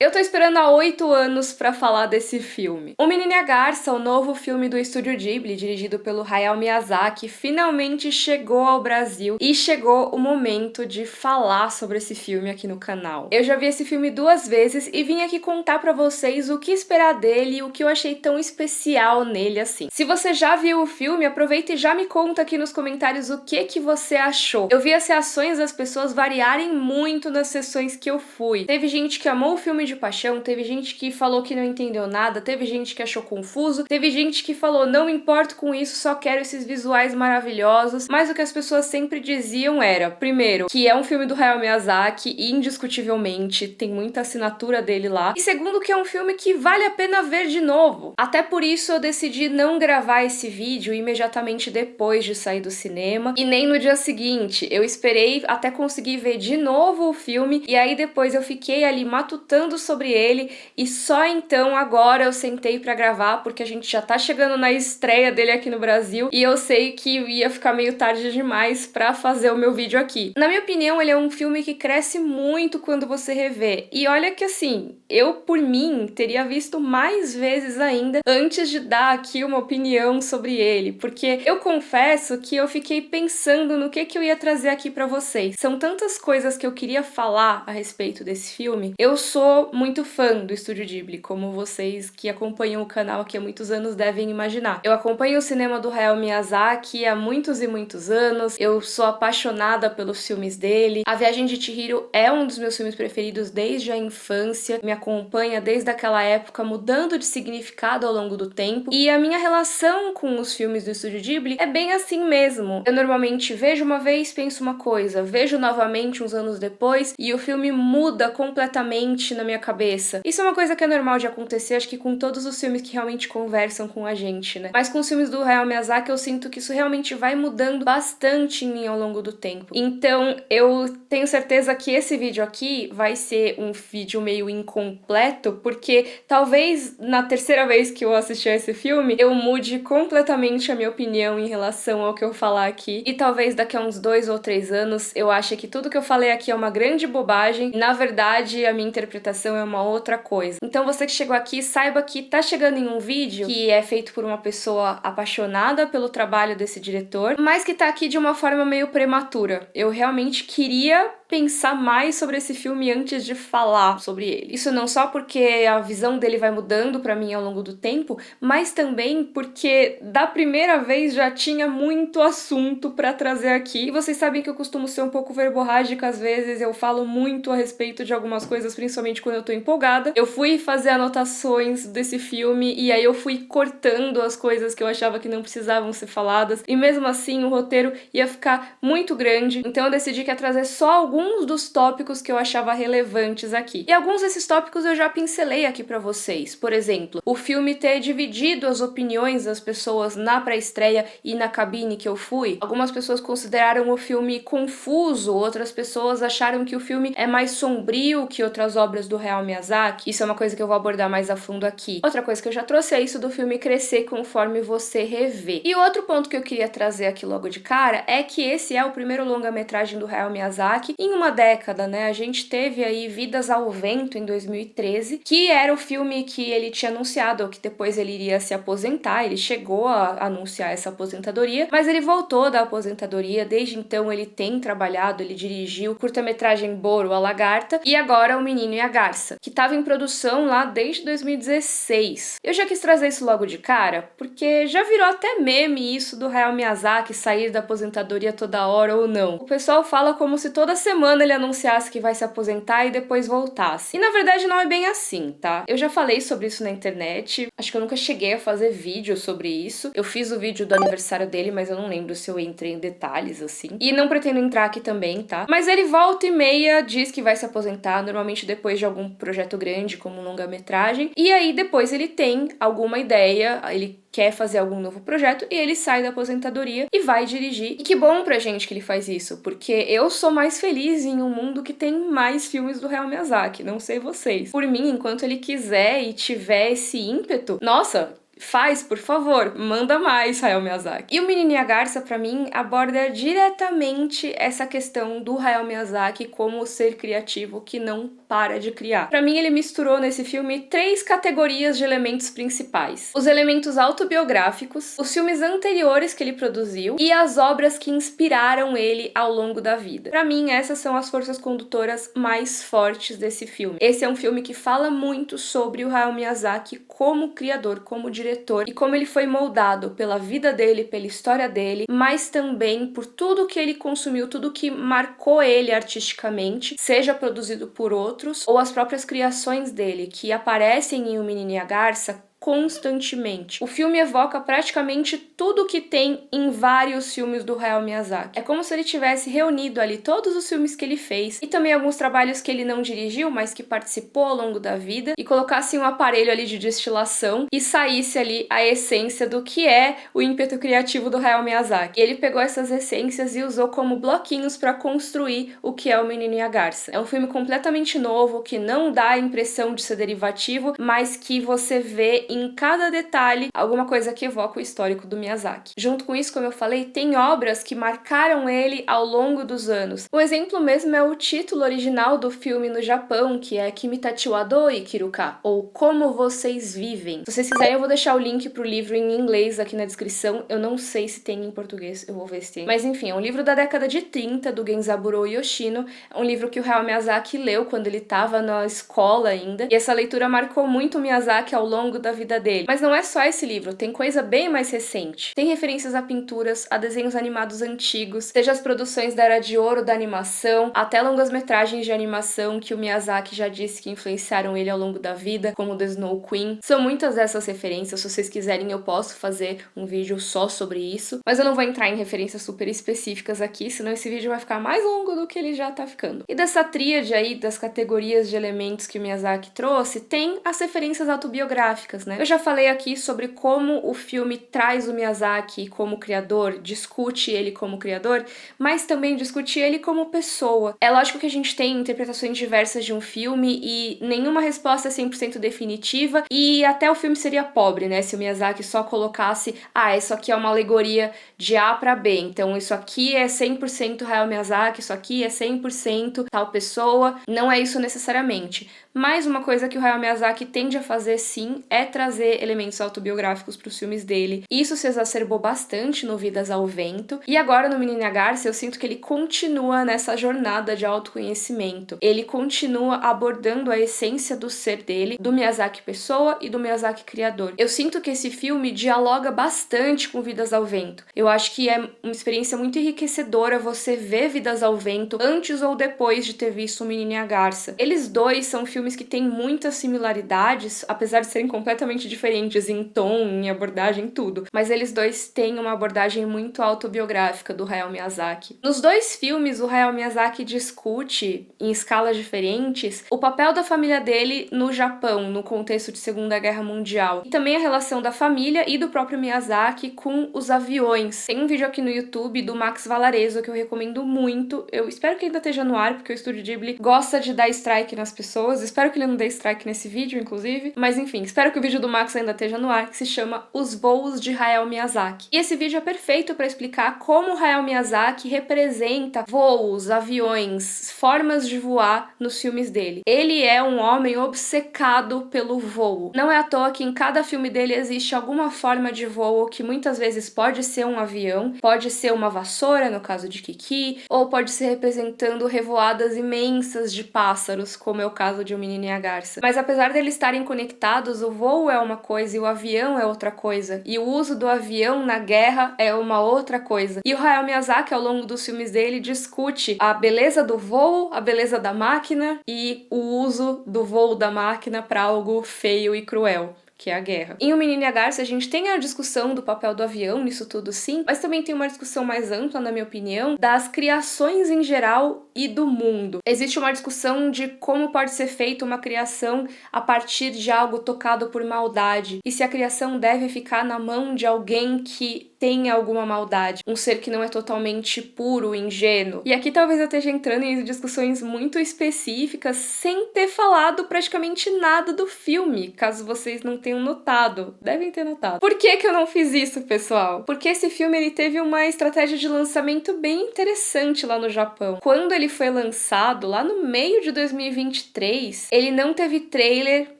Eu tô esperando há 8 anos pra falar desse filme. O Menino e a Garça, o novo filme do estúdio Ghibli, dirigido pelo Hayao Miyazaki, finalmente chegou ao Brasil e chegou o momento de falar sobre esse filme aqui no canal. Eu já vi esse filme 2 vezes e vim aqui contar pra vocês o que esperar dele e o que eu achei tão especial nele assim. Se você já viu o filme, aproveita e já me conta aqui nos comentários o que você achou. Eu vi as reações das pessoas variarem muito nas sessões que eu fui. Teve gente que amou o filme de paixão, teve gente que falou que não entendeu nada, teve gente que achou confuso, teve gente que falou não me importo com isso, só quero esses visuais maravilhosos, mas o que as pessoas sempre diziam era, primeiro, que é um filme do Hayao Miyazaki, indiscutivelmente, tem muita assinatura dele lá, e segundo, que é um filme que vale a pena ver de novo. Até por isso eu decidi não gravar esse vídeo imediatamente depois de sair do cinema, e nem no dia seguinte, eu esperei até conseguir ver de novo o filme, e aí depois eu fiquei ali matutando sobre ele e só então agora eu sentei pra gravar porque a gente já tá chegando na estreia dele aqui no Brasil e eu sei que ia ficar meio tarde demais pra fazer o meu vídeo aqui. Na minha opinião, ele é um filme que cresce muito quando você revê. E olha que assim, eu por mim teria visto mais vezes ainda antes de dar aqui uma opinião sobre ele, porque eu confesso que eu fiquei pensando no que eu ia trazer aqui pra vocês. São tantas coisas que eu queria falar a respeito desse filme. Eu sou muito fã do Estúdio Ghibli, como vocês que acompanham o canal aqui há muitos anos devem imaginar. Eu acompanho o cinema do Hayao Miyazaki há muitos e muitos anos, eu sou apaixonada pelos filmes dele. A Viagem de Chihiro é um dos meus filmes preferidos desde a infância, me acompanha desde aquela época, mudando de significado ao longo do tempo, e a minha relação com os filmes do Estúdio Ghibli é bem assim mesmo. Eu normalmente vejo uma vez, penso uma coisa, vejo novamente uns anos depois, e o filme muda completamente na minha cabeça. Isso é uma coisa que é normal de acontecer, acho que com todos os filmes que realmente conversam com a gente, né? Mas com os filmes do Hayao Miyazaki eu sinto que isso realmente vai mudando bastante em mim ao longo do tempo. Então eu tenho certeza que esse vídeo aqui vai ser um vídeo meio incompleto, porque talvez na terceira vez que eu assistir a esse filme eu mude completamente a minha opinião em relação ao que eu falar aqui, e talvez daqui a uns 2 ou 3 anos eu ache que tudo que eu falei aqui é uma grande bobagem, e na verdade a minha interpretação é uma outra coisa. Então você que chegou aqui, saiba que tá chegando em um vídeo que é feito por uma pessoa apaixonada pelo trabalho desse diretor, mas que tá aqui de uma forma meio prematura. Eu realmente queria pensar mais sobre esse filme antes de falar sobre ele. Isso não só porque a visão dele vai mudando pra mim ao longo do tempo, mas também porque da primeira vez já tinha muito assunto pra trazer aqui. E vocês sabem que eu costumo ser um pouco verborrágica às vezes, eu falo muito a respeito de algumas coisas, principalmente quando eu tô empolgada. Eu fui fazer anotações desse filme e aí eu fui cortando as coisas que eu achava que não precisavam ser faladas, e mesmo assim o roteiro ia ficar muito grande, então eu decidi que ia trazer só alguns dos tópicos que eu achava relevantes aqui. E alguns desses tópicos eu já pincelei aqui pra vocês. Por exemplo, o filme ter dividido as opiniões das pessoas na pré-estreia e na cabine que eu fui. Algumas pessoas consideraram o filme confuso, outras pessoas acharam que o filme é mais sombrio que outras obras do Hayao Miyazaki. Isso é uma coisa que eu vou abordar mais a fundo aqui. Outra coisa que eu já trouxe é isso do filme crescer conforme você revê. E outro ponto que eu queria trazer aqui logo de cara é que esse é o primeiro longa-metragem do Hayao Miyazaki em uma década, né? A gente teve aí Vidas ao Vento em 2013, que era o filme que ele tinha anunciado, ou que depois ele iria se aposentar. Ele chegou a anunciar essa aposentadoria, mas ele voltou da aposentadoria. Desde então ele tem trabalhado, ele dirigiu curta-metragem Boro, a Lagarta, e agora O Menino e a Garça, que estava em produção lá desde 2016. Eu já quis trazer isso logo de cara, porque já virou até meme isso do Hayao Miyazaki sair da aposentadoria toda hora ou não. O pessoal fala como se toda semana ele anunciasse que vai se aposentar e depois voltasse. E na verdade não é bem assim, tá? Eu já falei sobre isso na internet, acho que eu nunca cheguei a fazer vídeo sobre isso. Eu fiz o vídeo do aniversário dele, mas eu não lembro se eu entrei em detalhes, assim. E não pretendo entrar aqui também, tá? Mas ele volta e meia diz que vai se aposentar, normalmente depois de algum projeto grande, como um longa-metragem. E aí depois ele tem alguma ideia, ele quer fazer algum novo projeto e ele sai da aposentadoria e vai dirigir. E que bom pra gente que ele faz isso, porque eu sou mais feliz em um mundo que tem mais filmes do Hayao Miyazaki, não sei vocês. Por mim, enquanto ele quiser e tiver esse ímpeto, nossa, Faz, por favor, manda mais, Hayao Miyazaki. E o Menino e a Garça, pra mim, aborda diretamente essa questão do Hayao Miyazaki como o ser criativo que não para de criar. Pra mim, ele misturou nesse filme 3 categorias de elementos principais: os elementos autobiográficos, os filmes anteriores que ele produziu e as obras que inspiraram ele ao longo da vida. Pra mim, essas são as forças condutoras mais fortes desse filme. Esse é um filme que fala muito sobre o Hayao Miyazaki como criador, como diretor, e como ele foi moldado pela vida dele, pela história dele, mas também por tudo que ele consumiu, tudo que marcou ele artisticamente, seja produzido por outros ou as próprias criações dele, que aparecem em O Menino e a Garça constantemente. O filme evoca praticamente tudo que tem em vários filmes do Hayao Miyazaki. É como se ele tivesse reunido ali todos os filmes que ele fez e também alguns trabalhos que ele não dirigiu, mas que participou ao longo da vida, e colocasse um aparelho ali de destilação e saísse ali a essência do que é o ímpeto criativo do Hayao Miyazaki. E ele pegou essas essências e usou como bloquinhos para construir o que é O Menino e a Garça. É um filme completamente novo, que não dá a impressão de ser derivativo, mas que você vê em cada detalhe alguma coisa que evoca o histórico do Miyazaki. Junto com isso, como eu falei, tem obras que marcaram ele ao longo dos anos. O exemplo mesmo é o título original do filme no Japão, que é Kimitachi wa Dou Ikiruka, ou Como Vocês Vivem. Se vocês quiserem, eu vou deixar o link pro livro em inglês aqui na descrição. Eu não sei se tem em português, eu vou ver se tem. Mas enfim, é um livro da década de 30, do Genzaburo Yoshino. É um livro que o Hayao Miyazaki leu quando ele estava na escola ainda, e essa leitura marcou muito o Miyazaki ao longo da vida dele. Mas não é só esse livro, tem coisa bem mais recente. Tem referências a pinturas, a desenhos animados antigos, seja as produções da Era de Ouro da animação, até longas-metragens de animação que o Miyazaki já disse que influenciaram ele ao longo da vida, como The Snow Queen. São muitas dessas referências, se vocês quiserem eu posso fazer um vídeo só sobre isso, mas eu não vou entrar em referências super específicas aqui, senão esse vídeo vai ficar mais longo do que ele já tá ficando. E dessa tríade aí, das categorias de elementos que o Miyazaki trouxe, tem as referências autobiográficas, né? Eu já falei aqui sobre como o filme traz o Miyazaki como criador, discute ele como criador, mas também discute ele como pessoa. É lógico que a gente tem interpretações diversas de um filme e nenhuma resposta é 100% definitiva, e até o filme seria pobre, né, se o Miyazaki só colocasse, isso aqui é uma alegoria de A pra B, então isso aqui é 100% Hayao Miyazaki, isso aqui é 100% tal pessoa. Não é isso necessariamente. Mas uma coisa que o Hayao Miyazaki tende a fazer, sim, é trazer elementos autobiográficos para os filmes dele. Isso se exacerbou bastante no Vidas ao Vento. E agora no Menino e a Garça eu sinto que ele continua nessa jornada de autoconhecimento. Ele continua abordando a essência do ser dele, do Miyazaki pessoa e do Miyazaki criador. Eu sinto que esse filme dialoga bastante com Vidas ao Vento. Eu acho que é uma experiência muito enriquecedora você ver Vidas ao Vento antes ou depois de ter visto o Menino e a Garça. Eles dois são filmes que têm muitas similaridades, apesar de serem completamente diferentes em tom, em abordagem, em tudo. Mas eles dois têm uma abordagem muito autobiográfica do Hayao Miyazaki. Nos dois filmes, o Hayao Miyazaki discute, em escalas diferentes, o papel da família dele no Japão, no contexto de Segunda Guerra Mundial. E também a relação da família e do próprio Miyazaki com os aviões. Tem um vídeo aqui no YouTube do Max Valarezo que eu recomendo muito. Eu espero que ainda esteja no ar, porque o Estúdio Ghibli gosta de dar strike nas pessoas. Espero que ele não dê strike nesse vídeo, inclusive. Mas enfim, espero que o vídeo do Max ainda esteja no ar, que se chama Os Voos de Hayao Miyazaki. E esse vídeo é perfeito para explicar como o Hayao Miyazaki representa voos, aviões, formas de voar nos filmes dele. Ele é um homem obcecado pelo voo. Não é à toa que em cada filme dele existe alguma forma de voo que muitas vezes pode ser um avião, pode ser uma vassoura, no caso de Kiki, ou pode ser representando revoadas imensas de pássaros, como é o caso de O Menino e a Garça. Mas apesar deles estarem conectados, o voo é uma coisa e o avião é outra coisa. E o uso do avião na guerra é uma outra coisa. E o Hayao Miyazaki, ao longo dos filmes dele, discute a beleza do voo, a beleza da máquina e o uso do voo da máquina para algo feio e cruel, que é a guerra. Em O Menino e a Garça, a gente tem a discussão do papel do avião nisso tudo, sim, mas também tem uma discussão mais ampla, na minha opinião, das criações em geral e do mundo. Existe uma discussão de como pode ser feita uma criação a partir de algo tocado por maldade, e se a criação deve ficar na mão de alguém que tem alguma maldade, um ser que não é totalmente puro, ingênuo. E aqui talvez eu esteja entrando em discussões muito específicas sem ter falado praticamente nada do filme, caso vocês não tenham notado. Devem ter notado. Por que eu não fiz isso, pessoal? Porque esse filme ele teve uma estratégia de lançamento bem interessante lá no Japão. Quando ele foi lançado, lá no meio de 2023, ele não teve trailer,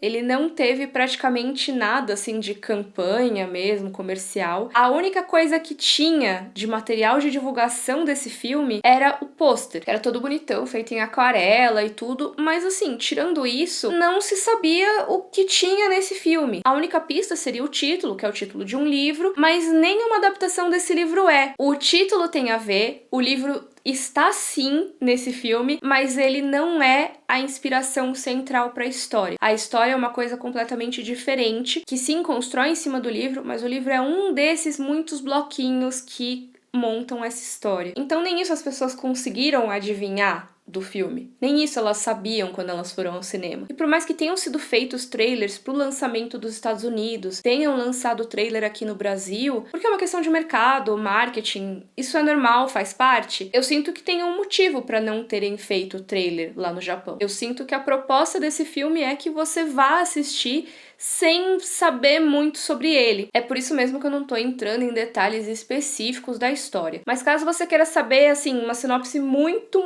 ele não teve praticamente nada assim de campanha mesmo, comercial. A única coisa que tinha de material de divulgação desse filme era o pôster. Era todo bonitão, feito em aquarela e tudo, mas assim, tirando isso, não se sabia o que tinha nesse filme. A única pista seria o título, que é o título de um livro, mas nenhuma adaptação desse livro é. O título tem a ver, o livro está sim nesse filme, mas ele não é a inspiração central para a história. A história é uma coisa completamente diferente, que sim constrói em cima do livro, mas o livro é um desses muitos bloquinhos que montam essa história. Então nem isso as pessoas conseguiram adivinhar do filme. Nem isso elas sabiam quando elas foram ao cinema. E por mais que tenham sido feitos trailers pro lançamento dos Estados Unidos, tenham lançado o trailer aqui no Brasil, porque é uma questão de mercado, marketing, isso é normal, faz parte, eu sinto que tem um motivo para não terem feito o trailer lá no Japão. Eu sinto que a proposta desse filme é que você vá assistir sem saber muito sobre ele. É por isso mesmo que eu não tô entrando em detalhes específicos da história. Mas caso você queira saber, assim, uma sinopse muito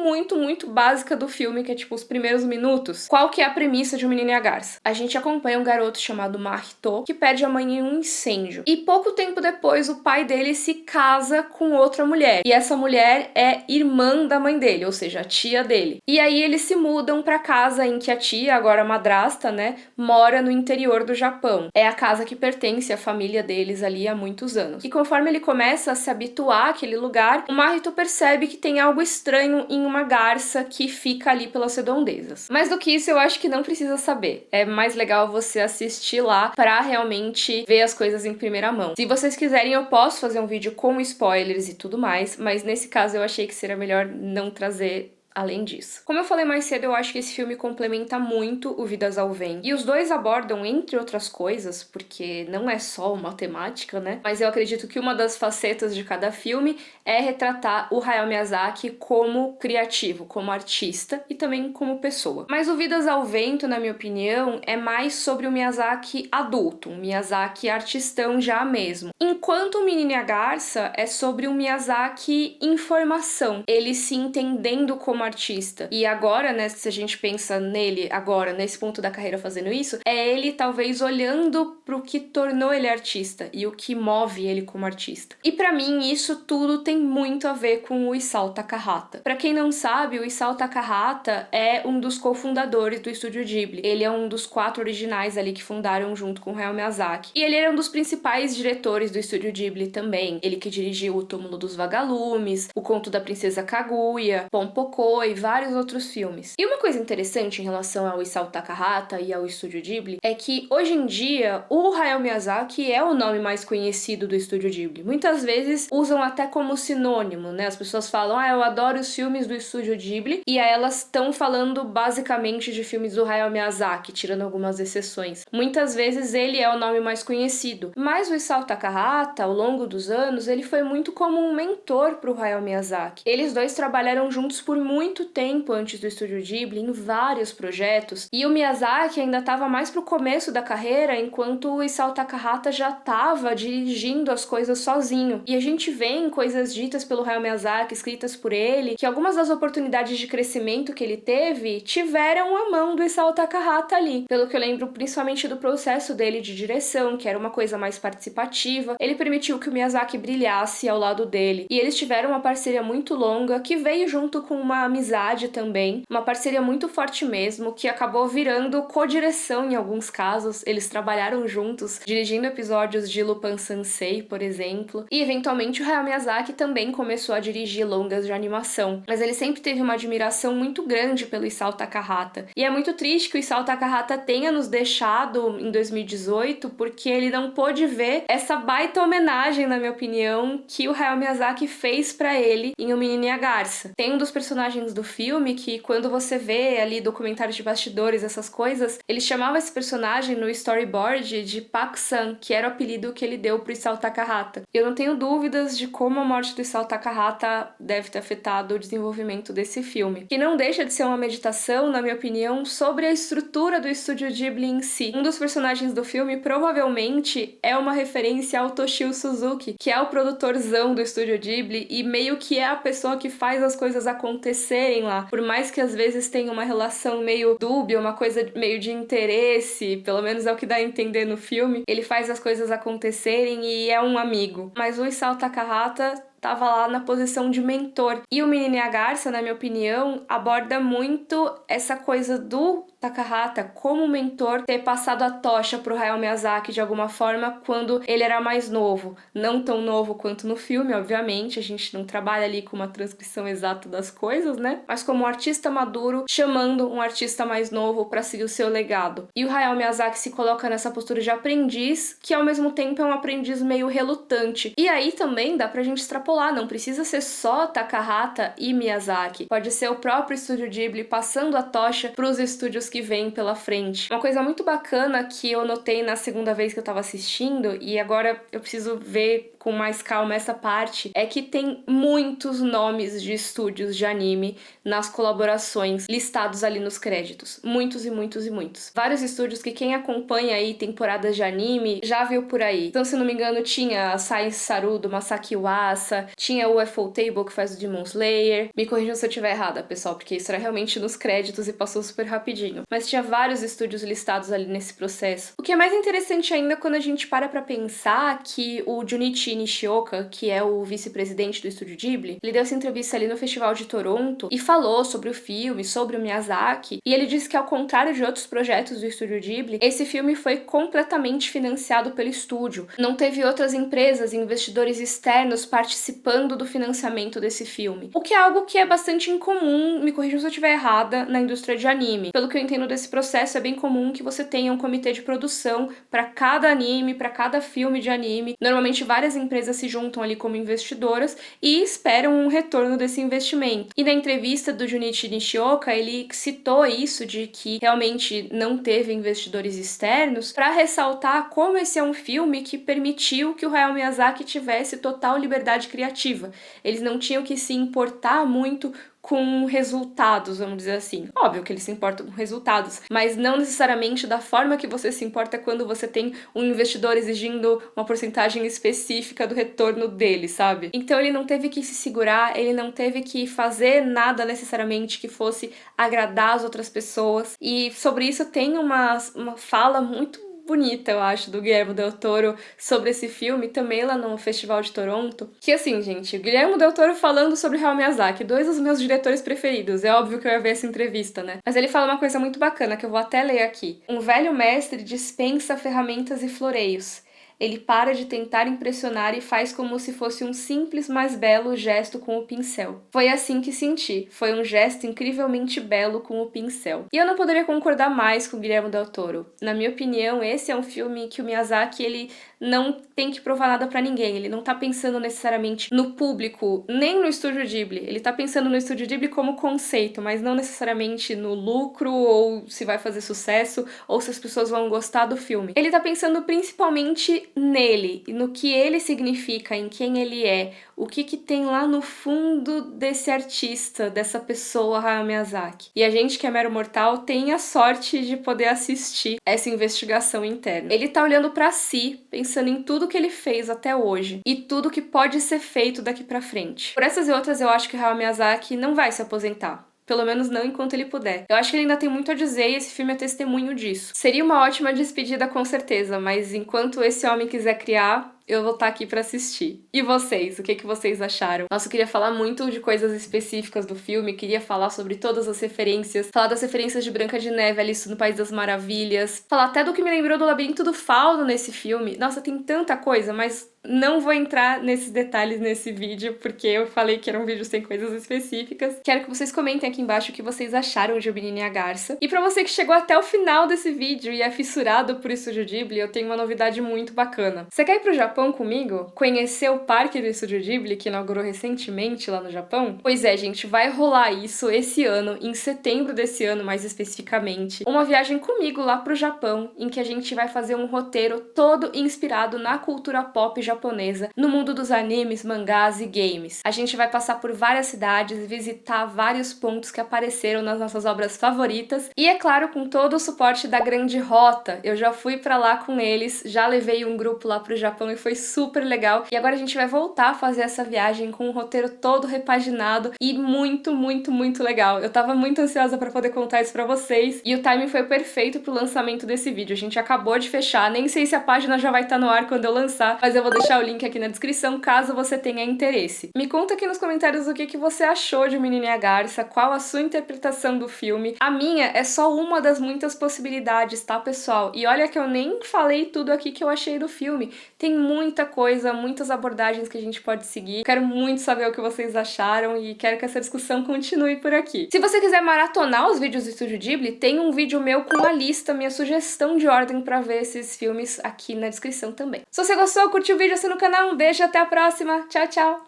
básica do filme, que é tipo os primeiros minutos, qual que é a premissa de O Menino e a Garça? A gente acompanha um garoto chamado Mahito, que perde a mãe em um incêndio. E pouco tempo depois, o pai dele se casa com outra mulher. E essa mulher é irmã da mãe dele, ou seja, a tia dele. E aí eles se mudam pra casa em que a tia, agora madrasta, né, mora no interior do Japão. É a casa que pertence à família deles ali há muitos anos. E conforme ele começa a se habituar àquele lugar, o Mahito percebe que tem algo estranho em uma garça que fica ali pelas redondezas. Mais do que isso, eu acho que não precisa saber. É mais legal você assistir lá pra realmente ver as coisas em primeira mão. Se vocês quiserem, eu posso fazer um vídeo com spoilers e tudo mais, mas nesse caso eu achei que seria melhor não trazer além disso. Como eu falei mais cedo, eu acho que esse filme complementa muito o Vidas ao Vento. E os dois abordam, entre outras coisas, porque não é só uma temática, né? Mas eu acredito que uma das facetas de cada filme é retratar o Hayao Miyazaki como criativo, como artista e também como pessoa. Mas o Vidas ao Vento, na minha opinião, é mais sobre o Miyazaki adulto, um Miyazaki artistão já mesmo. Enquanto o Menino e a Garça é sobre o Miyazaki informação, ele se entendendo como artista. E agora, né, se a gente pensa nele agora, nesse ponto da carreira fazendo isso, é ele talvez olhando pro que tornou ele artista e o que move ele como artista. E pra mim, isso tudo tem muito a ver com o Isao Takahata. Pra quem não sabe, o Isao Takahata é um dos cofundadores do Estúdio Ghibli. Ele é um dos 4 originais ali que fundaram junto com o Hayao Miyazaki. E ele era um dos principais diretores do Estúdio Ghibli também. Ele que dirigiu O Túmulo dos Vagalumes, O Conto da Princesa Kaguya, Pompoko e vários outros filmes. E uma coisa interessante em relação ao Isao Takahata e ao Estúdio Ghibli é que hoje em dia o Hayao Miyazaki é o nome mais conhecido do Estúdio Ghibli. Muitas vezes usam até como sinônimo, né? As pessoas falam, eu adoro os filmes do Estúdio Ghibli, e aí elas estão falando basicamente de filmes do Hayao Miyazaki, tirando algumas exceções. Muitas vezes ele é o nome mais conhecido, mas o Isao Takahata, ao longo dos anos, ele foi muito como um mentor pro Hayao Miyazaki. Eles dois trabalharam juntos por muito tempo antes do Estúdio Ghibli, em vários projetos, e o Miyazaki ainda estava mais pro começo da carreira, enquanto o Isao Takahata já estava dirigindo as coisas sozinho. E a gente vê em coisas ditas pelo Hayao Miyazaki, escritas por ele, que algumas das oportunidades de crescimento que ele teve tiveram a mão do Isao Takahata ali. Pelo que eu lembro, principalmente do processo dele de direção, que era uma coisa mais participativa, ele permitiu que o Miyazaki brilhasse ao lado dele. E eles tiveram uma parceria muito longa, que veio junto com uma amizade também, uma parceria muito forte mesmo, que acabou virando co-direção em alguns casos. Eles trabalharam juntos, dirigindo episódios de Lupin Sansei, por exemplo, e eventualmente o Hayao Miyazaki também começou a dirigir longas de animação, mas ele sempre teve uma admiração muito grande pelo Isao Takahata. E é muito triste que o Isao Takahata tenha nos deixado em 2018, porque ele não pôde ver essa baita homenagem, na minha opinião, que o Hayao Miyazaki fez pra ele em O Menino e a Garça. Tem um dos personagens personagens do filme que, quando você vê ali documentários de bastidores, essas coisas, ele chamava esse personagem no storyboard de Pak-san, que era o apelido que ele deu pro Isao Takahata. Eu não tenho dúvidas de como a morte do Isao Takahata deve ter afetado o desenvolvimento desse filme, que não deixa de ser uma meditação, na minha opinião, sobre a estrutura do estúdio Ghibli em si. Um dos personagens do filme provavelmente é uma referência ao Toshio Suzuki, que é o produtorzão do estúdio Ghibli e meio que é a pessoa que faz as coisas acontecerem lá. Por mais que às vezes tenha uma relação meio dúbia, uma coisa meio de interesse, pelo menos é o que dá a entender no filme, ele faz as coisas acontecerem e é um amigo. Mas o Isao Takahata tava lá na posição de mentor. E o Menino e a Garça, na minha opinião, aborda muito essa coisa do Takahata como mentor ter passado a tocha pro Hayao Miyazaki de alguma forma quando ele era mais novo. Não tão novo quanto no filme, obviamente, a gente não trabalha ali com uma transcrição exata das coisas, né? Mas como um artista maduro chamando um artista mais novo para seguir o seu legado. E o Hayao Miyazaki se coloca nessa postura de aprendiz, que ao mesmo tempo é um aprendiz meio relutante. E aí também dá pra gente extrapolar, não precisa ser só Takahata e Miyazaki. Pode ser o próprio estúdio Ghibli passando a tocha pros estúdios que vêm pela frente. Uma coisa muito bacana que eu notei na segunda vez que eu tava assistindo, e agora eu preciso ver com mais calma essa parte, é que tem muitos nomes de estúdios de anime nas colaborações listados ali nos créditos. Muitos e muitos e muitos. Vários estúdios que quem acompanha aí temporadas de anime já viu por aí. Então, se não me engano, tinha a Science Saru do Masaki Uasa, tinha o Ufotable que faz o Demon Slayer. Me corrijam se eu estiver errada, pessoal, porque isso era realmente nos créditos e passou super rapidinho. Mas tinha vários estúdios listados ali nesse processo. O que é mais interessante ainda quando a gente para pra pensar que o Junichi Nishioka, que é o vice-presidente do estúdio Ghibli, ele deu essa entrevista ali no Festival de Toronto e falou sobre o filme, sobre o Miyazaki, e ele disse que, ao contrário de outros projetos do estúdio Ghibli, esse filme foi completamente financiado pelo estúdio. Não teve outras empresas e investidores externos participando do financiamento desse filme. O que é algo que é bastante incomum, me corrijam se eu estiver errada, na indústria de anime. Pelo que eu entendo desse processo, é bem comum que você tenha um comitê de produção para cada anime, para cada filme de anime. Normalmente várias empresas se juntam ali como investidoras e esperam um retorno desse investimento. E na entrevista do Junichi Nishioka, ele citou isso de que realmente não teve investidores externos para ressaltar como esse é um filme que permitiu que o Hayao Miyazaki tivesse total liberdade criativa. Eles não tinham que se importar muito com resultados, vamos dizer assim. Óbvio que eles se importam com resultados, mas não necessariamente da forma que você se importa quando você tem um investidor exigindo uma porcentagem específica do retorno dele, sabe? Então ele não teve que se segurar, ele não teve que fazer nada necessariamente que fosse agradar as outras pessoas. E sobre isso tem uma fala muito bonita, eu acho, do Guillermo del Toro sobre esse filme, também lá no Festival de Toronto. Que assim, gente, o Guillermo del Toro falando sobre Hayao Miyazaki, dois dos meus diretores preferidos. É óbvio que eu ia ver essa entrevista, né? Mas ele fala uma coisa muito bacana, que eu vou até ler aqui. Um velho mestre dispensa ferramentas e floreios. Ele para de tentar impressionar e faz como se fosse um simples, mas belo gesto com o pincel. Foi assim que senti. Foi um gesto incrivelmente belo com o pincel. E eu não poderia concordar mais com o Guillermo del Toro. Na minha opinião, esse é um filme que o Miyazaki, ele não tem que provar nada pra ninguém. Ele não tá pensando necessariamente no público, nem no estúdio Ghibli. Ele tá pensando no estúdio Ghibli como conceito, mas não necessariamente no lucro, ou se vai fazer sucesso, ou se as pessoas vão gostar do filme. Ele tá pensando principalmente nele, e no que ele significa, em quem ele é, o que tem lá no fundo desse artista, dessa pessoa, Hayao Miyazaki. E a gente que é mero mortal tem a sorte de poder assistir essa investigação interna. Ele tá olhando pra si, pensando em tudo que ele fez até hoje e tudo que pode ser feito daqui pra frente. Por essas e outras, eu acho que Hayao Miyazaki não vai se aposentar. Pelo menos não enquanto ele puder. Eu acho que ele ainda tem muito a dizer e esse filme é testemunho disso. Seria uma ótima despedida com certeza, mas enquanto esse homem quiser criar, eu vou estar aqui pra assistir. E vocês? O que vocês acharam? Nossa, eu queria falar muito de coisas específicas do filme, queria falar sobre todas as referências, falar das referências de Branca de Neve, Alice no País das Maravilhas, falar até do que me lembrou do Labirinto do Fauno nesse filme. Nossa, tem tanta coisa, mas Não vou entrar nesses detalhes nesse vídeo, porque eu falei que era um vídeo sem coisas específicas. Quero que vocês comentem aqui embaixo o que vocês acharam de O Menino e a Garça. E pra você que chegou até o final desse vídeo e é fissurado por Estúdio Ghibli, eu tenho uma novidade muito bacana. Você quer ir pro Japão comigo? Conhecer o parque do Estúdio Ghibli, que inaugurou recentemente lá no Japão? Pois é, gente, vai rolar isso esse ano, em setembro desse ano mais especificamente. Uma viagem comigo lá pro Japão, em que a gente vai fazer um roteiro todo inspirado na cultura pop japonesa, no mundo dos animes, mangás e games. A gente vai passar por várias cidades, visitar vários pontos que apareceram nas nossas obras favoritas e, é claro, com todo o suporte da Grande Rota. Eu já fui pra lá com eles, já levei um grupo lá pro Japão e foi super legal. E agora a gente vai voltar a fazer essa viagem com um roteiro todo repaginado e muito, muito, muito legal. Eu tava muito ansiosa pra poder contar isso pra vocês e o timing foi perfeito pro lançamento desse vídeo. A gente acabou de fechar, nem sei se a página já vai estar no ar quando eu lançar, mas eu vou deixar o link aqui na descrição caso você tenha interesse. Me conta aqui nos comentários o que você achou de O Menino e a Garça, qual a sua interpretação do filme. A minha é só uma das muitas possibilidades, tá, pessoal? E olha que eu nem falei tudo aqui que eu achei do filme. Tem muita coisa, muitas abordagens que a gente pode seguir. Quero muito saber o que vocês acharam e quero que essa discussão continue por aqui. Se você quiser maratonar os vídeos do Estúdio Ghibli, tem um vídeo meu com uma lista, minha sugestão de ordem pra ver esses filmes aqui na descrição também. Se você gostou, curtiu o vídeo, assina o canal, um beijo e até a próxima. Tchau, tchau!